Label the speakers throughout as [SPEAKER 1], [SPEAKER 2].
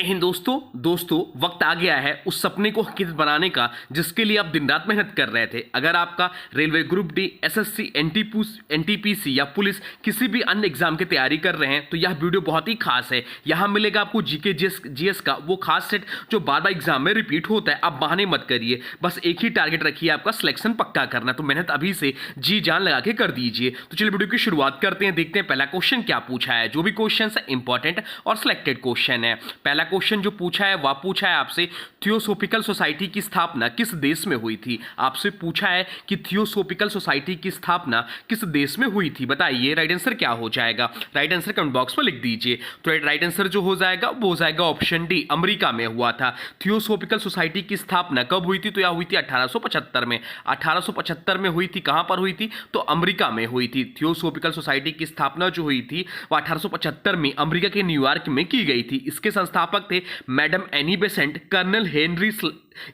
[SPEAKER 1] हिंद दोस्तों वक्त आ गया है उस सपने को हकीकत बनाने का जिसके लिए आप दिन रात मेहनत कर रहे थे। अगर आपका railway group D, SSC, NTPC या पुलिस किसी भी अन्य एग्जाम की तैयारी कर रहे हैं तो यह वीडियो बहुत ही खास है। यहाँ मिलेगा आपको जीके जीएस का वो खास सेट जो बार बार एग्जाम में रिपीट होता है। आप बहाने मत करिए, बस एक ही टारगेट रखिए, आपका सिलेक्शन पक्का करना। तो मेहनत अभी से जी जान लगा के कर दीजिए। तो चलिए वीडियो की शुरुआत करते हैं, देखते हैं पहला क्वेश्चन क्या पूछा है। जो भी क्वेश्चन है इंपॉर्टेंट और सिलेक्टेड क्वेश्चन है। पहला क्वेश्चन जो पूछा है वह पूछा है आपसे थियोसॉफिकल सोसाइटी की स्थापना किस देश में हुई थी। आपसे पूछा है कि थियोसॉफिकल सोसाइटी की स्थापना किस देश में हुई थी, बताइए राइट आंसर क्या हो जाएगा। राइट आंसर कमेंट बॉक्स में लिख दीजिए। तो राइट आंसर जो हो जाएगा वो हो जाएगा ऑप्शन डी, अमेरिका में हुआ था। थियोसॉफिकल सोसाइटी की स्थापना कब हुई थी, तो यह हुई थी 1875 में। 1875 में हुई थी। कहां पर हुई थी, तो अमेरिका में हुई थी। थियोसॉफिकल सोसाइटी की स्थापना जो हुई थी वह 1875 में अमेरिका के न्यूयॉर्क में की गई थी। इसके संस्थापक थे madam Annie Besant, colonel Henry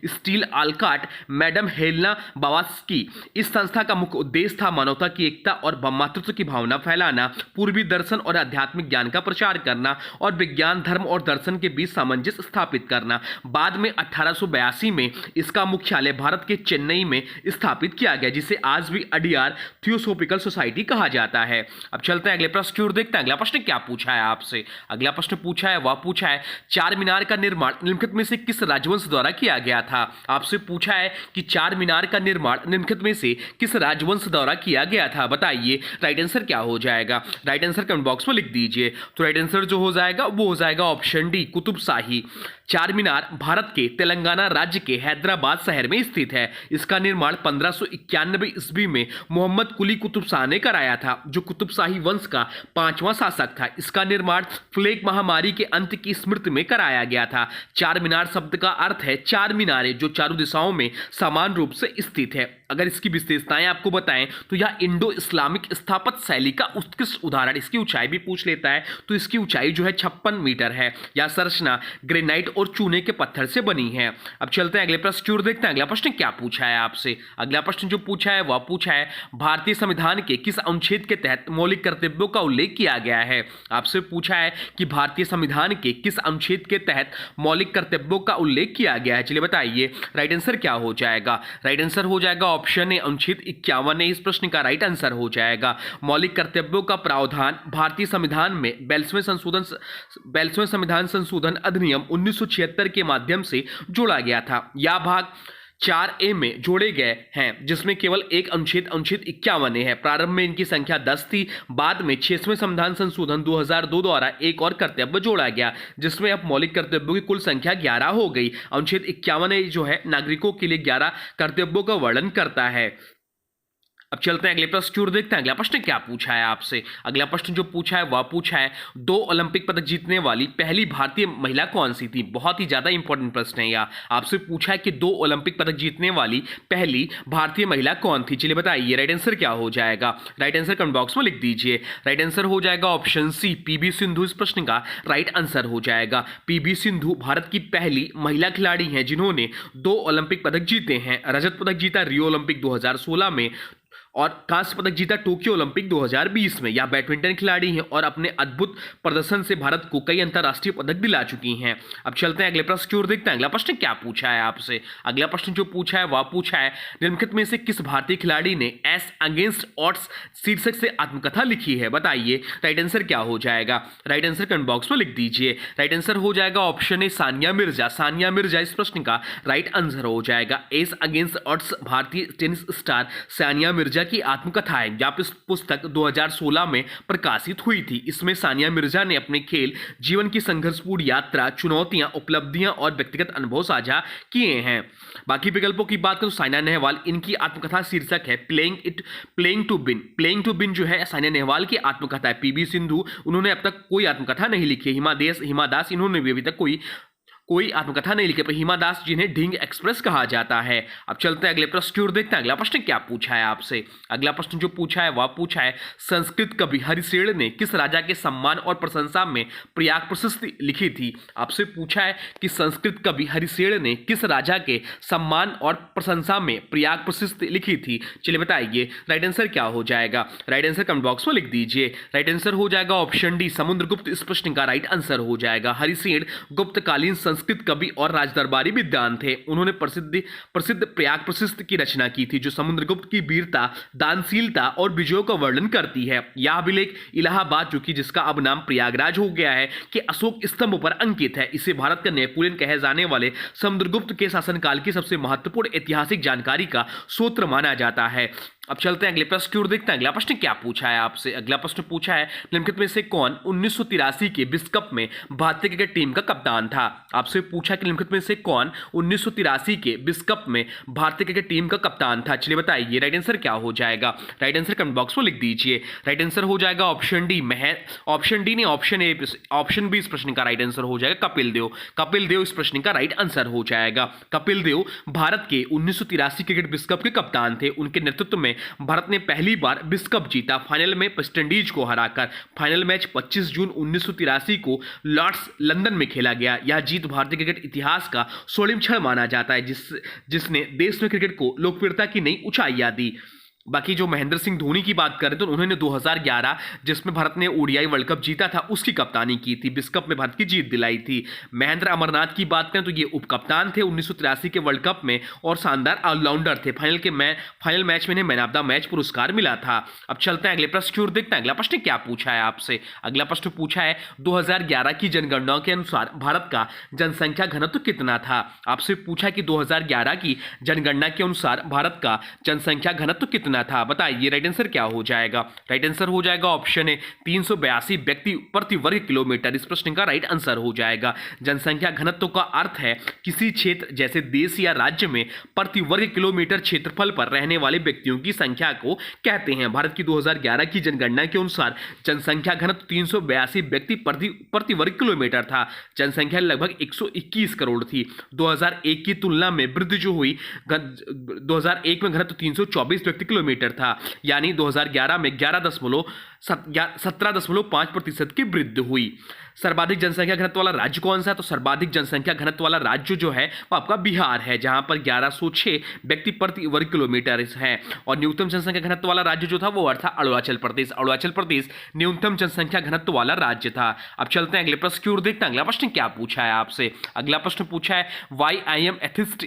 [SPEAKER 1] Steel Olcott, madam Helena Blavatsky. इस संस्था का मुख्य उद्देश्य था मानवता की एकता और मातृत्व की भावना फैलाना, पूर्वी दर्शन और आध्यात्मिक ज्ञान का प्रचार करना और विज्ञान, धर्म और दर्शन के बीच सामंजस्य स्थापित करना। बाद में 1882 में इसका मुख्यालय भारत के चेन्नई में स्थापित किया गया, जिसे आज भी अडियार थियोसॉफिकल सोसाइटी कहा जाता है। अब चलते हैं अगले प्रश्न की ओर, देखते हैं अगला प्रश्न क्या पूछा है आपसे। अगला प्रश्न पूछा है वह पूछा है चार मीनार का निर्माण निम्नलिखित में से किस राजवंश द्वारा किया गया था। आपसे पूछा है कि चार मीनार का निर्माण निम्नलिखित में से किस राजवंश द्वारा किया गया था, बताइए राइट आंसर क्या हो जाएगा। राइट आंसर कमेंट बॉक्स में लिख दीजिए। तो राइट आंसर जो हो जाएगा वो हो जाएगा ऑप्शन डी, कुतुब शाही। चार मीनार भारत के तेलंगाना राज्य के हैदराबाद शहर में स्थित है। इसका निर्माण 1591 ईस्वी में मोहम्मद कुली कुतुब शाह ने कराया था, जो कुतुब शाही वंश का 5वां शासक था। इसका निर्माण प्लेग महामारी के अंत की स्मृति में कराया गया था। चार मीनार शब्द का अर्थ है चार मीनारें जो चारों दिशाओं में समान रूप से स्थित है। अगर इसकी विशेषताएं आपको बताएं तो यह इंडो इस्लामिक स्थापत्य शैली का उत्कृष्ट उदाहरण। इसकी ऊंचाई भी पूछ लेता है तो इसकी ऊंचाई जो है 56 मीटर है। यह संरचना ग्रेनाइट और चूने के पत्थर से बनी है। अब चलते हैं अगले प्रश्न की ओर, देखते हैं अगला प्रश्न क्या पूछा है आपसे। अगला प्रश्न जो पूछा है वह पूछा है भारतीय संविधान के किस अनुच्छेद के तहत मौलिक कर्तव्यों का उल्लेख किया गया है। आपसे पूछा है कि भारतीय संविधान के किस अनुच्छेद के तहत मौलिक कर्तव्यों का उल्लेख किया गया है, चलिए बताइए राइट आंसर क्या हो जाएगा। राइट आंसर हो जाएगा ऑप्शन ए, अनुच्छेद 51 इस प्रश्न का राइट आंसर हो जाएगा। मौलिक कर्तव्यों का प्रावधान भारतीय संविधान में 42वें संविधान संशोधन अधिनियम 1976 के माध्यम से जोड़ा गया था। यह भाग 4A में जोड़े गए हैं, जिसमें केवल एक अनुच्छेद 51 है। प्रारंभ में इनकी संख्या 10 थी। बाद में 6वें संविधान संशोधन 2002 द्वारा एक और कर्तव्य जोड़ा गया, जिसमें अब मौलिक कर्तव्यों की कुल संख्या 11 हो गई। अनुच्छेद 51 जो है नागरिकों के लिए 11 कर्तव्यों का वर्णन करता है। अब चलते हैं अगले प्रश्न की ओर, देखते हैं अगला प्रश्न क्या पूछा है आपसे। अगला प्रश्न जो पूछा है वह पूछा है 2 ओलंपिक पदक जीतने वाली पहली भारतीय महिला कौन सी थी। बहुत ही ज्यादा इंपॉर्टेंट प्रश्न है यह। आपसे पूछा है कि 2 ओलंपिक पदक जीतने वाली पहली भारतीय महिला कौन थी, चलिए बताइए राइट आंसर क्या हो जाएगा। राइट आंसर कमेंट बॉक्स में लिख दीजिए। राइट आंसर हो जाएगा ऑप्शन सी, पीवी सिंधु इस प्रश्न का राइट आंसर हो जाएगा। पीवी सिंधु भारत की पहली महिला खिलाड़ी हैं जिन्होंने 2 ओलंपिक पदक जीते हैं। रजत पदक जीता रियो ओलंपिक 2016 में और कांस्य पदक जीता टोक्यो ओलंपिक 2020 में। यह बैडमिंटन खिलाड़ी हैं और अपने अद्भुत प्रदर्शन से भारत को कई अंतर्राष्ट्रीय पदक दिला चुकी हैं। अब चलते हैं अगले प्रश्न की ओर, देखते हैं अगला प्रश्न क्या पूछा है आपसे। अगला प्रश्न जो पूछा है वह पूछा है निम्नलिखित में से किस भारतीय खिलाड़ी ने एस अगेंस्ट ऑड्स शीर्षक से आत्मकथा लिखी है, बताइए राइट आंसर क्या हो जाएगा। राइट आंसर कमेंट बॉक्स में लिख दीजिए। राइट आंसर हो जाएगा ऑप्शन ए, सानिया मिर्जा। सानिया मिर्जा इस प्रश्न का राइट आंसर हो जाएगा। एस अगेंस्ट ऑड्स भारतीय टेनिस स्टार सानिया मिर्जा की आत्मकथा है। यह पुस्तक 2016 में प्रकाशित हुई थी। इसमें सानिया मिर्जा ने अपने खेल जीवन की संघर्षपूर्ण यात्रा, चुनौतियां, उपलब्धियां और व्यक्तिगत अनुभव साझा किए हैं। बाकी विकल्पों की बात करें तो साइना नेहवाल, इनकी आत्मकथा शीर्षक है playing to win. Playing to win जो है साइना नेहवाल की आत्मकथा है। पीवी सिंधु, उन्होंने अब तक कोई आत्मकथा नहीं लिखी है। हिमा दास, इन्होंने भी अभी तक कोई आत्मकथा नहीं लिखे पर हिमा दास जिन्हें ढींग एक्सप्रेस कहा जाता है। अब चलते हैं अगले प्रश्न की ओर, देखते हैं अगला प्रश्न क्या पूछा है आपसे। अगला प्रश्न जो पूछा है वह पूछा है संस्कृत कवि हरिसेन ने किस राजा के सम्मान और प्रशंसा में प्रयाग प्रशस्ति लिखी थी। आपसे पूछा है कि संस्कृत कवि हरिसेन ने किस राजा के सम्मान और प्रशंसा में प्रयाग प्रशस्ति लिखी थी। चलिए बताइए राइट आंसर क्या हो जाएगा। राइट आंसर कमेंट बॉक्स में लिख दीजिए। राइट आंसर हो जाएगा ऑप्शन डी समुद्रगुप्त। इस प्रश्न का राइट आंसर हो जाएगा। हरिसेन गुप्तकालीन संस्कृत कवि और राजदरबारी विद्वान थे। उन्होंने प्रसिद्ध प्रयाग प्रशस्ति की रचना की थी जो समुद्रगुप्त की वीरता, दानशीलता और विजयों का वर्णन करती है। यह अभिलेख इलाहाबाद, जो कि जिसका अब नाम प्रयागराज हो गया है, के अशोक स्तंभ पर अंकित है। इसे भारत का नेपोलियन कहे जाने वाले समुद्रगुप्त के शासनकाल की सबसे महत्वपूर्ण ऐतिहासिक जानकारी का स्रोत माना जाता है। अब चलते हैं अगले प्रश्न की ओर, देखते हैं अगला प्रश्न क्या पूछा है आपसे। अगला प्रश्न पूछा है निम्नलिखित में से कौन 1983 के विश्व कप में भारतीय क्रिकेट टीम का कप्तान था। आपसे पूछा कि निम्नलिखित में से कौन 1983 के विश्व कप में भारतीय क्रिकेट टीम का कप्तान था। चलिए बताइए राइट आंसर क्या हो जाएगा। राइट आंसर कमेंट बॉक्स में लिख दीजिए। राइट आंसर हो जाएगा ऑप्शन डी ऑप्शन डी नहीं ऑप्शन ए, ऑप्शन बी इस प्रश्न का राइट आंसर हो जाएगा कपिल देव। कपिल देव इस प्रश्न का राइट आंसर हो जाएगा। कपिल देव भारत के 1983 क्रिकेट विश्व कप के कप्तान थे। उनके नेतृत्व में भारत ने पहली बार विश्व कप जीता, फाइनल में वेस्ट इंडीज को हराकर। फाइनल मैच 25 जून 1983 को लॉर्ड्स लंदन में खेला गया। यह जीत भारतीय क्रिकेट इतिहास का स्वर्णिम क्षण माना जाता है जिसने देश में क्रिकेट को लोकप्रियता की नई ऊंचाइयां दी। बाकी जो महेंद्र सिंह धोनी की बात करें तो उन्होंने 2011 जिसमें भारत ने ओडीआई वर्ल्ड कप जीता था उसकी कप्तानी की थी, विश्व कप में भारत की जीत दिलाई थी। महेंद्र अमरनाथ की बात करें तो ये उप कप्तान थे 1983 के वर्ल्ड कप में और शानदार ऑलराउंडर थे। फाइनल मैच में इन्हें मैन ऑफ द मैच पुरस्कार मिला था। अब चलते हैं अगले प्रश्न की ओर, देखते हैं अगला प्रश्न क्या पूछा है आपसे। अगला प्रश्न पूछा है 2011 की जनगणना के अनुसार भारत का जनसंख्या घनत्व कितना था। आपसे पूछा कि 2011 की जनगणना के अनुसार भारत का जनसंख्या घनत्व कितना था। बताइए राइट आंसर क्या हो जाएगा। राइट आंसर हो जाएगा ऑप्शन ए 382 व्यक्ति प्रति वर्ग किलोमीटर। इस प्रश्न का राइट आंसर हो जाएगा। जनसंख्या घनत्व का अर्थ है किसी क्षेत्र जैसे देश या राज्य में प्रति वर्ग किलोमीटर क्षेत्रफल पर रहने वाले व्यक्तियों की संख्या को कहते हैं। भारत की 2011 की जनगणना के अनुसार जनसंख्या घनत्व 382 व्यक्ति प्रति वर्ग किलोमीटर था। जनसंख्या लगभग 121 करोड़ थी। 2001 की तुलना में वृद्धि जो हुई, 2001 में घनत्व 324 व्यक्ति किलोमीटर था, यानी 2011 में 17.5% की वृद्धि हुई। सर्वाधिक जनसंख्या घनत्व वाला राज्य कौन सा है, तो सर्वाधिक जनसंख्या घनत्व वाला राज्य जो है वो आपका बिहार है, जहां पर 1106 व्यक्ति प्रति वर्ग किलोमीटर है। और न्यूनतम जनसंख्या घनत्व वाला राज्य जो था वो था अरुणाचल प्रदेश। अरुणाचल प्रदेश न्यूनतम जनसंख्या घनत्व वाला राज्य था। अब चलते हैं अगले प्रश्न की ओर, देखते हैं अगला प्रश्न क्या पूछा है आपसे। अगला प्रश्न पूछा है वाई आई एम एथिस्ट।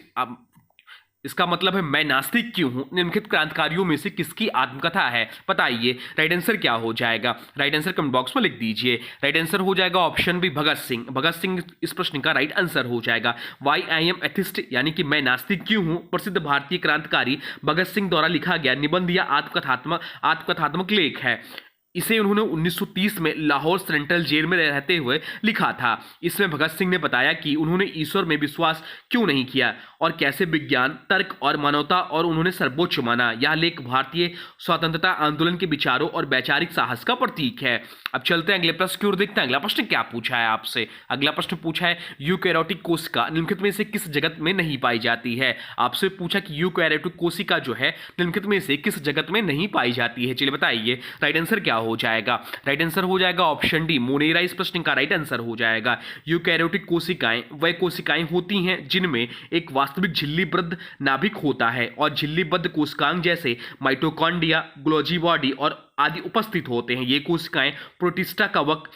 [SPEAKER 1] इसका मतलब है मैं नास्तिक क्यों हूं। निम्नलिखित क्रांतिकारियों में से किसकी आत्मकथा है। बताइए राइट आंसर क्या हो जाएगा। राइट आंसर कमेंट बॉक्स में लिख दीजिए। राइट आंसर हो जाएगा ऑप्शन बी भगत सिंह। भगत सिंह इस प्रश्न का राइट आंसर हो जाएगा। वाई आई एम एथिस्ट यानी कि मैं नास्तिक क्यों हूं प्रसिद्ध भारतीय क्रांतिकारी भगत सिंह द्वारा लिखा गया निबंध या आत्मकथात्मक लेख है। इसे उन्होंने 1930 में लाहौर सेंट्रल जेल में रहते हुए लिखा था। इसमें भगत सिंह ने बताया कि उन्होंने ईश्वर में विश्वास क्यों नहीं किया और कैसे विज्ञान, तर्क और मानवता और उन्होंने सर्वोच्च माना। यह लेख भारतीय स्वतंत्रता आंदोलन के विचारों और वैचारिक साहस का प्रतीक है। अब चलते हैं अगले प्रश्न की ओर, देखते हैं अगला प्रश्न क्या पूछा है आपसे। अगला प्रश्न पूछा है यूकैरियोटिक कोशिका निम्नलिखित में से किस जगत में नहीं पाई जाती है। आपसे पूछा कि यूकैरियोटिक कोशिका जो है निम्नलिखित में से किस जगत में नहीं पाई जाती है। चलिए बताइए राइट आंसर क्या हो जाएगा। राइट आंसर हो जाएगा ऑप्शन डी मोनेरा। इस प्रश्न का राइट आंसर हो जाएगा। यूकैरियोटिक कोशिकाएं वह कोशिकाएं होती हैं जिनमें एक वास्तविक झिल्लीबद्ध नाभिक होता है और झिल्लीबद्ध कोशिकांग जैसे माइटोकॉन्ड्रिया, गोल्गी बॉडी और आदि उपस्थित होते हैं। ये कोशिकाएं प्रोटिस्टा, कवक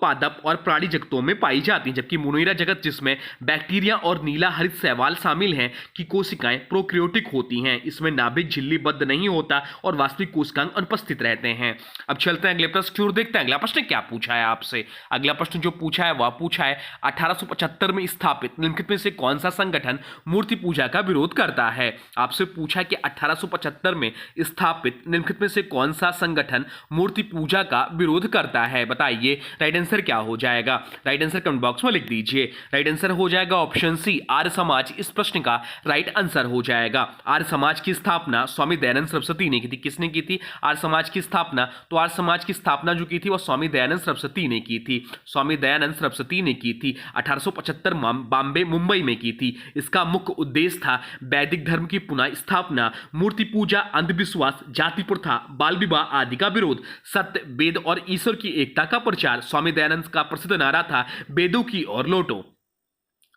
[SPEAKER 1] पादप और प्राणी जगतों में पाई जाती हैं, जबकि मोनेरा जगत जिसमें बैक्टीरिया और नीला हरित शैवाल शामिल हैं की कोशिकाएं प्रोक्रियोटिक होती हैं। इसमें नाभिक झिल्लीबद्ध नहीं होता और वास्तविक कोशिकांग अनुपस्थित रहते हैं। अब चलते हैं अगले प्रश्न की ओर, देखते हैं अगला प्रश्न क्या पूछा है आपसे। अगला प्रश्न जो पूछा है वह पूछा है 1875 में स्थापित निम्नलिखित में से कौन सा संगठन मूर्ति पूजा का विरोध करता है। आपसे पूछा कि 1875 में स्थापित निम्नलिखित में से कौन सा संगठन मूर्ति पूजा का विरोध करता है? बताइए राइट आंसर क्या हो जाएगा। राइट आंसर कमेंट बॉक्स में लिख दीजिए। राइट आंसर हो जाएगा ऑप्शन सी, आर्य समाज इस प्रश्न का राइट आंसर हो जाएगा। आर्य समाज की स्थापना स्वामी दयानंद सरस्वती ने की थी। किसने की थी आर्य समाज की स्थापना? तो आर्य समाज की स्थापना जो की थी वह स्वामी दयानंद सरस्वती ने की थी। स्वामी दयानंद सरस्वती ने की थी। 1875 बॉम्बे मुंबई में की थी। इसका मुख्य उद्देश्य था वैदिक धर्म की पुनः स्थापना, मूर्ति पूजा, अंधविश्वास, जाति प्रथा, बाल विवाह आदि का विरोध, सत्य, वेद और ईश्वर की एकता का प्रचार। स्वामी दयानंद का प्रसिद्ध नारा था वेदों की ओर लौटो।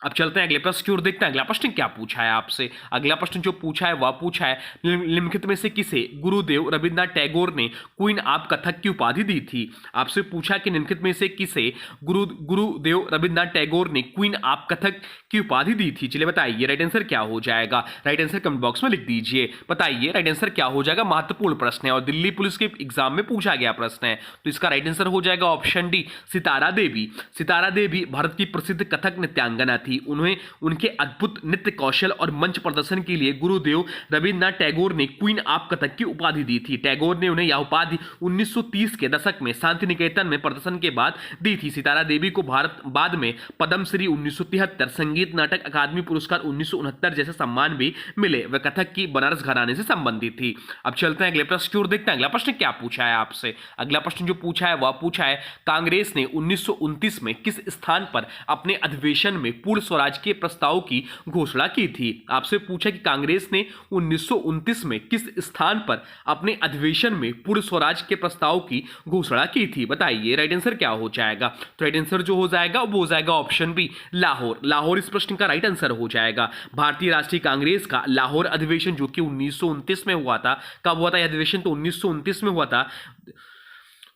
[SPEAKER 1] अब चलते हैं अगले प्रश्न की ओर, देखते हैं अगला प्रश्न क्या पूछा है आपसे। अगला प्रश्न जो पूछा है वह पूछा है निम्नलिखित में से किसे गुरुदेव रविन्द्रनाथ टैगोर ने क्वीन ऑफ कथक की उपाधि दी थी? आपसे पूछा कि निम्नलिखित में से किसे गुरुदेव रविन्द्रनाथ टैगोर ने क्वीन ऑफ कथक की उपाधि दी थी? चलिए बताइए राइट आंसर क्या हो जाएगा। राइट आंसर कमेंट बॉक्स में लिख दीजिए। बताइए राइट आंसर क्या हो जाएगा। महत्वपूर्ण प्रश्न है और दिल्ली पुलिस के एग्जाम में पूछा गया प्रश्न है, तो इसका राइट आंसर हो जाएगा ऑप्शन डी, सितारा देवी। सितारा देवी भारत की प्रसिद्ध कथक नृत्यांगना थी। उन्हें उनके अद्भुत नृत्य कौशल और मंच प्रदर्शन के लिए गुरुदेव रविन्द्रनाथ टैगोर ने क्वीन ऑफ कथक की उपाधि दी थी। टैगोर ने उन्हें यह उपाधि 1930 के दशक में शांति निकेतन में प्रदर्शन के बाद दी थी। सितारा देवी को भारत बाद में पद्मश्री 1973, संगीत नाटक अकादमी पुरस्कार 1969 जैसे सम्मान भी मिले। वह कथक की बनारस घराने से संबंधित थी। अब चलते हैं अगले प्रश्न की ओर, देखते हैं अगला प्रश्न क्या पूछा है आपसे। अगला प्रश्न जो पूछा है वह पूछा है कांग्रेस ने 1929 में किस स्थान पर अपने अधिवेशन में पूर्ण स्वराज के प्रस्ताव की घोषणा की थी? आपसे पूछा कि कांग्रेस ने 1929 में किस स्थान पर अपने अधिवेशन में पूर्ण स्वराज के प्रस्ताव की घोषणा की थी? बताइए राइट आंसर क्या हो जाएगा। तो राइट आंसर जो हो जाएगा वो हो जाएगा ऑप्शन बी, लाहौर। लाहौर इस प्रश्न का राइट आंसर हो जाएगा। भारतीय राष्ट्रीय कांग्रेस का लाहौर अधिवेशन जो कि 1929 में हुआ था, कब हुआ था यह अधिवेशन? तो 1929 में हुआ था,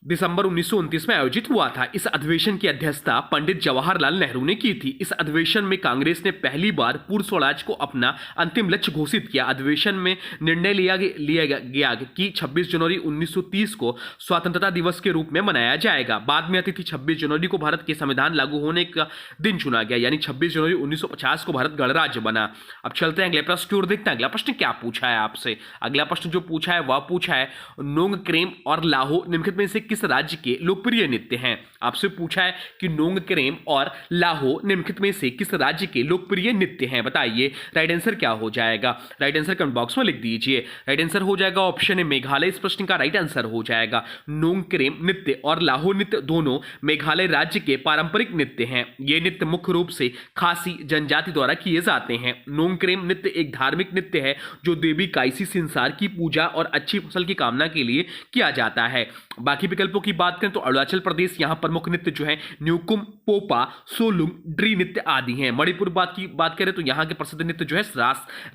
[SPEAKER 1] दिसंबर 1929 में आयोजित हुआ था। इस अधिवेशन की अध्यक्षता पंडित जवाहरलाल नेहरू ने की थी। इस अधिवेशन में कांग्रेस ने पहली बार पूर्ण स्वराज को अपना अंतिम लक्ष्य घोषित किया। अधिवेशन में निर्णय लिया गया कि 26 जनवरी 1930 को स्वतंत्रता दिवस के रूप में मनाया जाएगा। बाद में अतिथि 26 जनवरी को भारत के संविधान लागू होने का दिन चुना गया, यानी 26 जनवरी 1950 को भारत गणराज्य बना। अब चलते हैं अगले प्रश्न की ओर, देखते हैं अगला प्रश्न क्या पूछा है आपसे। अगला प्रश्न जो पूछा है वह पूछा है नोंगक्रेम और लाहो निम्नलिखित में से किस राज्य के लोकप्रिय नृत्य हैं? आपसे पूछा है कि नोंगक्रेम और लाहो निम्नलिखित में से किस राज्य के लोकप्रिय नृत्य हैं? बताइए राइट आंसर क्या हो जाएगा। राइट आंसर कमेंट बॉक्स में लिख दीजिए। राइट आंसर हो जाएगा ऑप्शन ए, मेघालय इस प्रश्न का राइट आंसर हो जाएगा। नोंगक्रेम नृत्य और लाहो नृत्य दोनों मेघालय राज्य के पारंपरिक नृत्य हैं। ये नृत्य मुख्य रूप से खासी जनजाति द्वारा किए जाते हैं। नोंगक्रेम नृत्य एक धार्मिक नृत्य है जो देवी काइसी सिंसार की पूजा और अच्छी फसल की कामना के लिए किया जाता है। बाकी विकल्पों की बात करें तो अरुणाचल प्रदेश यहाँ प्रमुख नृत्य जो है न्यूकुम, पोपा, सोलुंग, ड्री नृत्य आदि हैं। मणिपुर की बात करें तो यहाँ के प्रसिद्ध नृत्य जो है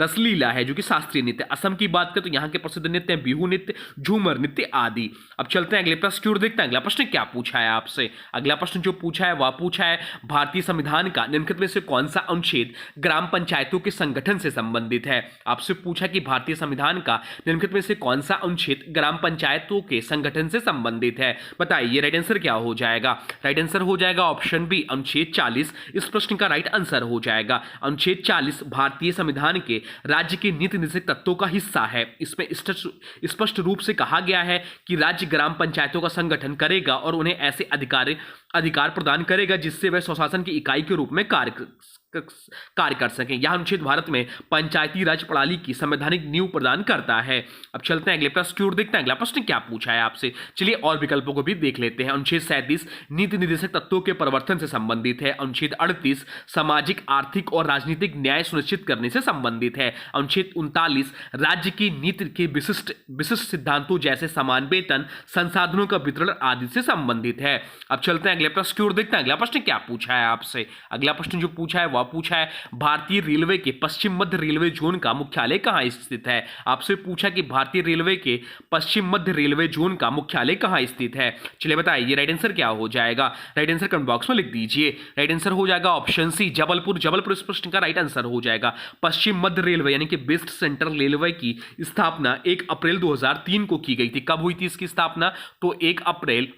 [SPEAKER 1] रसलीला है जो कि शास्त्रीय नृत्य। असम की बात करें तो यहाँ के प्रसिद्ध नृत्य हैं बिहू नृत्य, झूमर नृत्य आदि। अब चलते हैं अगले प्रश्न की ओर, देखते हैं अगला प्रश्न क्या पूछा है आपसे। अगला प्रश्न जो पूछा है वह पूछा है भारतीय संविधान का निम्नलिखित में से कौन सा अनुच्छेद ग्राम पंचायतों के संगठन से संबंधित है? आपसे पूछा कि भारतीय संविधान का निम्नलिखित में से कौन सा अनुच्छेद ग्राम पंचायतों के संगठन से संबंधित है? बताइए राइट आंसर क्या हो जाएगा। राइट आंसर हो जाएगा ऑप्शन बी, अनुच्छेद 40 इस प्रश्न का राइट आंसर हो जाएगा। अनुच्छेद 40 भारतीय संविधान के राज्य के नीति निर्देशक तत्वों का हिस्सा है। इसमें स्पष्ट रूप से कहा गया है कि राज्य ग्राम पंचायतों का संगठन करेगा और उन्हें ऐसे अधिकार प्रदान करेगा जिससे वह स्वशासन की इकाई के रूप में कार्य कर सकें। यह अनुच्छेद भारत में पंचायती राज प्रणाली की संवैधानिक नींव प्रदान करता है। अब चलते हैं अगले प्रश्न की ओर, देखते हैं अगला प्रश्न क्या पूछा है आपसे। चलिए और विकल्पों को भी देख लेते हैं। अनुच्छेद 37 नीति निर्देशक तत्वों के परिवर्तन से संबंधित है। अनुच्छेद 38 सामाजिक, आर्थिक और राजनीतिक न्याय सुनिश्चित करने से संबंधित है। अनुच्छेद 39 राज्य की नीति के विशिष्ट सिद्धांतों जैसे समान वेतन, संसाधनों का वितरण आदि से संबंधित है। अब चलते हैं अगले प्रश्न की ओर, देखते हैं अगला प्रश्न क्या पूछा है आपसे। अगला प्रश्न जो पूछा है वह पूछा है भारतीय रेलवे के पश्चिम मध्य रेलवे जोन का मुख्यालय कहां स्थित है? आपसे पूछा कि भारतीय रेलवे के पश्चिम मध्य रेलवे जोन का मुख्यालय कहां स्थित है? चलिए बताइए राइट आंसर क्या हो जाएगा। राइट आंसर कमेंट बॉक्स में लिख दीजिए। राइट आंसर हो जाएगा ऑप्शन सी, जबलपुर। जबलपुर इस प्रश्न का राइट आंसर हो जाएगा। पश्चिम मध्य रेलवे यानी कि वेस्ट सेंट्रल रेलवे की स्थापना 1 अप्रैल 2003 को की गई थी। कब हुई थी इसकी स्थापना? तो 1 अप्रैल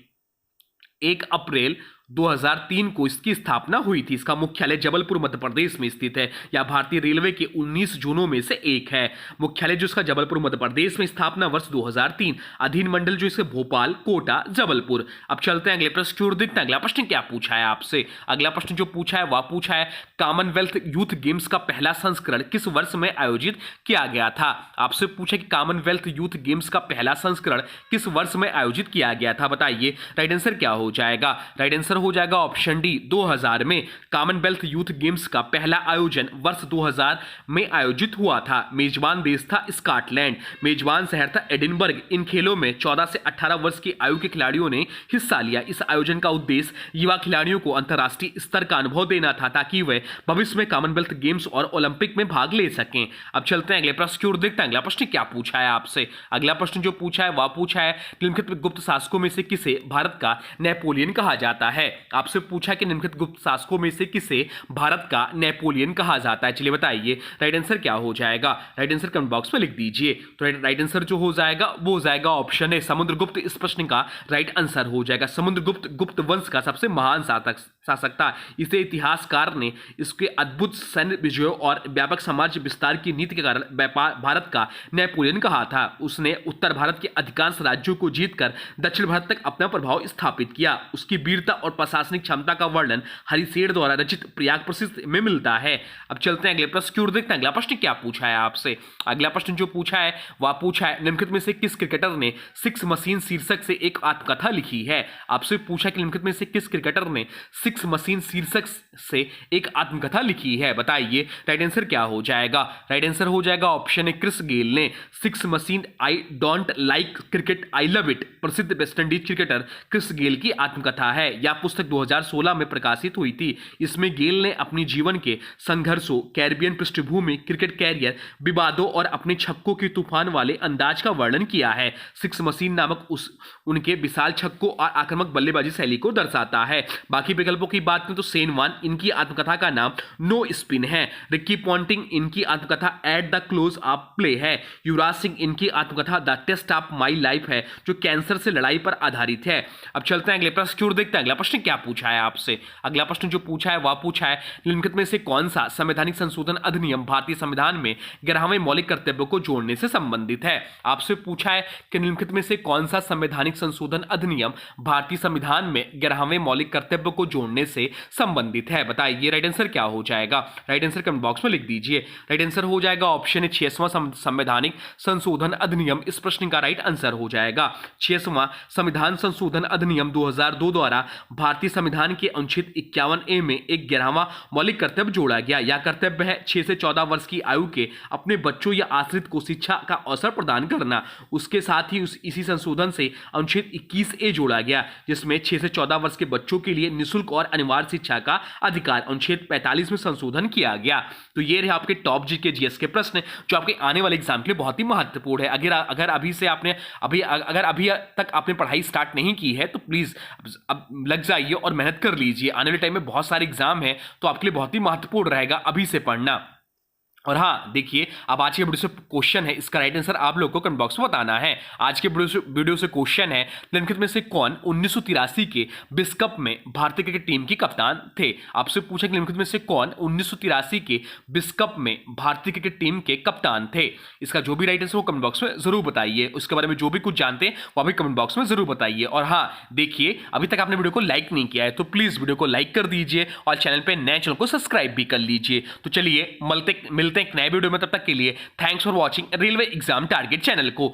[SPEAKER 1] 2003 को इसकी स्थापना हुई थी। इसका मुख्यालय जबलपुर मध्य प्रदेश में स्थित है। यह भारतीय रेलवे के 19 जोनों में से एक है। मुख्यालय जो इसका जबलपुर मध्य प्रदेश में, स्थापना वर्ष 2003, अधीन मंडल जो इसके भोपाल, कोटा, जबलपुर। अब चलते हैं अगले प्रश्न की ओर, देखते हैं अगला प्रश्न क्या पूछा है आपसे। अगला प्रश्न जो पूछा है वह पूछा है कॉमनवेल्थ यूथ गेम्स का पहला संस्करण किस वर्ष में आयोजित किया गया था। आपसे पूछा कि कॉमनवेल्थ यूथ गेम्स का पहला संस्करण किस वर्ष में आयोजित किया गया था, बताइए। राइट आंसर क्या हो जाएगा? राइट आंसर हो जाएगा ऑप्शन डी, 2000 में। कॉमनवेल्थ यूथ गेम्स का पहला आयोजन वर्ष 2000 में आयोजित हुआ था। मेजबान देश था स्कॉटलैंड, मेजबान शहर था एडिनबर्ग। इन खेलों में 14 से 18 वर्ष की आयु के खिलाड़ियों ने हिस्सा लिया। इस आयोजन का उद्देश्य युवा खिलाड़ियों को अंतर्राष्ट्रीय स्तर का अनुभव देना था, ताकि वे भविष्य में कॉमनवेल्थ गेम्स और ओलंपिक में भाग ले सकें। अब चलते हैं अगले प्रश्न की ओर, देखते हैं अगला प्रश्न क्या पूछा है आपसे। अगला प्रश्न जो पूछा है वह पूछा है निम्नलिखित गुप्त शासकों में से किसे भारत का नेपोलियन कहा जाता है। आपसे पूछा कि निम्नलिखित गुप्त शासकों में से किसे भारत का नेपोलियन कहा जाता है, चलिए बताइए। राइट आंसर क्या हो जाएगा? राइट आंसर कमेंट बॉक्स में लिख दीजिए। तो राइट आंसर जो हो जाएगा वो हो जाएगा ऑप्शन है समुद्रगुप्त। इस प्रश्न का राइट आंसर हो जाएगा समुद्रगुप्त। गुप्त वंश का सबसे महान शासक था। इसे इतिहासकार ने इसके अद्भुत सैन्य विजयों और व्यापक समाज विस्तार की नीति के कारण भारत का नेपोलियन कहा था। उसने उत्तर भारत के अधिकांश राज्यों को जीतकर दक्षिण भारत तक अपना प्रभाव स्थापित किया। उसकी वीरता और प्रशासनिक क्षमता का वर्णन हरिशेर द्वारा रचित प्रयाग प्रसिद्ध में मिलता है। अब चलते हैं अगले प्रश्न की ओर, देखते हैं अगला प्रश्न क्या पूछा है आपसे। अगला प्रश्न जो पूछा है वह पूछा है निम्नलिखित में से किस क्रिकेटर ने सिक्स मशीन शीर्षक से एक आत्मकथा लिखी है। आपसे पूछा कि निम्नलिखित में से किस क्रिकेटर ने सिक्स मशीन शीर्षक से एक आत्मकथा लिखी है, बताइए। राइट आंसर क्या हो जाएगा? राइट आंसर हो जाएगा ऑप्शन है क्रिस गेल ने। Six machine I don't like cricket I love it प्रसिद्ध West Indies cricketer Chris Gayle की आत्मकथा है। यह पुस्तक 2016 में प्रकाशित हुई थी। इसमें गेल ने अपनी जीवन के संघर्षों, कैरिबियन पृष्ठभूमि, क्रिकेट कैरियर, विवादों और अपने छक्कों के तूफान वाले अंदाज का वर्णन किया है। सिक्स मशीन नामक उनके विशाल छक्कों और आक्रामक बल्लेबाजी शैली को दर्शाता है। बाकी विकल्पों की बात करें तो सेन वान, इनकी आत्मकथा का नाम नो स्पिन है। रिकी पॉन्टिंग, इनकी आत्मकथा at the close of play है। युवराज सिंह, इनकी आत्मकथा the test of my life है, जो कैंसर से लड़ाई पर आधारित है। अब चलते हैं अगले प्रश्न की ओर, देखते हैं अगला प्रश्न क्या पूछा है आपसे। अगला प्रश्न जो पूछा है वह पूछा है निम्नलिखित में से कौन सा संवैधानिक संशोधन अधिनियम भारतीय संविधान में 11वें मौलिक कर्तव्य को जोड़ने से संबंधित है। आपसे पूछा है कि निम्नलिखित में से कौन सा संवैधानिक संशोधन अधिनियम भारतीय संविधान में 11वें मौलिक कर्तव्य को जोड़ने से संबंधित है, बताइए। राइट आंसर क्या हो जाएगा? राइट आंसर कमेंट बॉक्स में लिख दीजिए। राइट आंसर हो जाएगा ऑप्शन है 6वां संवैधानिक संशोधन अधिनियम। इस प्रश्न का राइट आंसर हो जाएगा 6वां संविधान संशोधन अधिनियम 2002 द्वारा भारतीय संविधान के अनुच्छेद 51A में एक 11वां मौलिक कर्तव्य जोड़ा गया। यह कर्तव्य है 6 से 14 वर्ष की आयु के अपने बच्चों या आश्रित को शिक्षा का अवसर प्रदान करना। उसके साथ ही इसी संशोधन से अनुच्छेद 21A जोड़ा गया, जिसमें 6 से 14 वर्ष के बच्चों के लिए निःशुल्क और अनिवार्य शिक्षा का अधिकार। अनुच्छेद 45 में संशोधन किया गया। तो ये रहे आपके टॉप जीके जीएस के प्रश्न, जो आपके आने वाले एग्जाम के लिए बहुत ही महत्वपूर्ण है। अगर अभी तक आपने पढ़ाई स्टार्ट नहीं की है तो प्लीज अब लग जाइए और मेहनत कर लीजिए। आने वाले टाइम में बहुत सारे एग्जाम है, तो आपके लिए बहुत ही महत्वपूर्ण रहेगा अभी से पढ़ना। और हाँ देखिए, अब आज के वीडियो से क्वेश्चन है, इसका राइट आंसर आप लोगों को कमेंट बॉक्स में बताना है। आज के वीडियो से क्वेश्चन है निम्नलिखित में से कौन 1983 के विश्व कप में भारतीय क्रिकेट टीम के कप्तान थे। आपसे पूछा कि निम्नलिखित में से कौन 1983 के विश्व कप में भारतीय क्रिकेट टीम के कप्तान थे। इसका जो भी राइट आंसर वो कमेंट बॉक्स में जरूर बताइए। उसके बारे में जो भी कुछ जानते हैं वो भी कमेंट बॉक्स में जरूर बताइए। और हाँ देखिए, अभी तक आपने वीडियो को लाइक नहीं किया है तो प्लीज वीडियो को लाइक कर दीजिए और चैनल पर नए चैनल को सब्सक्राइब भी कर लीजिए। तो चलिए मिलते एक नए वीडियो में, तब तक के लिए thanks for watching railway exam target channel को।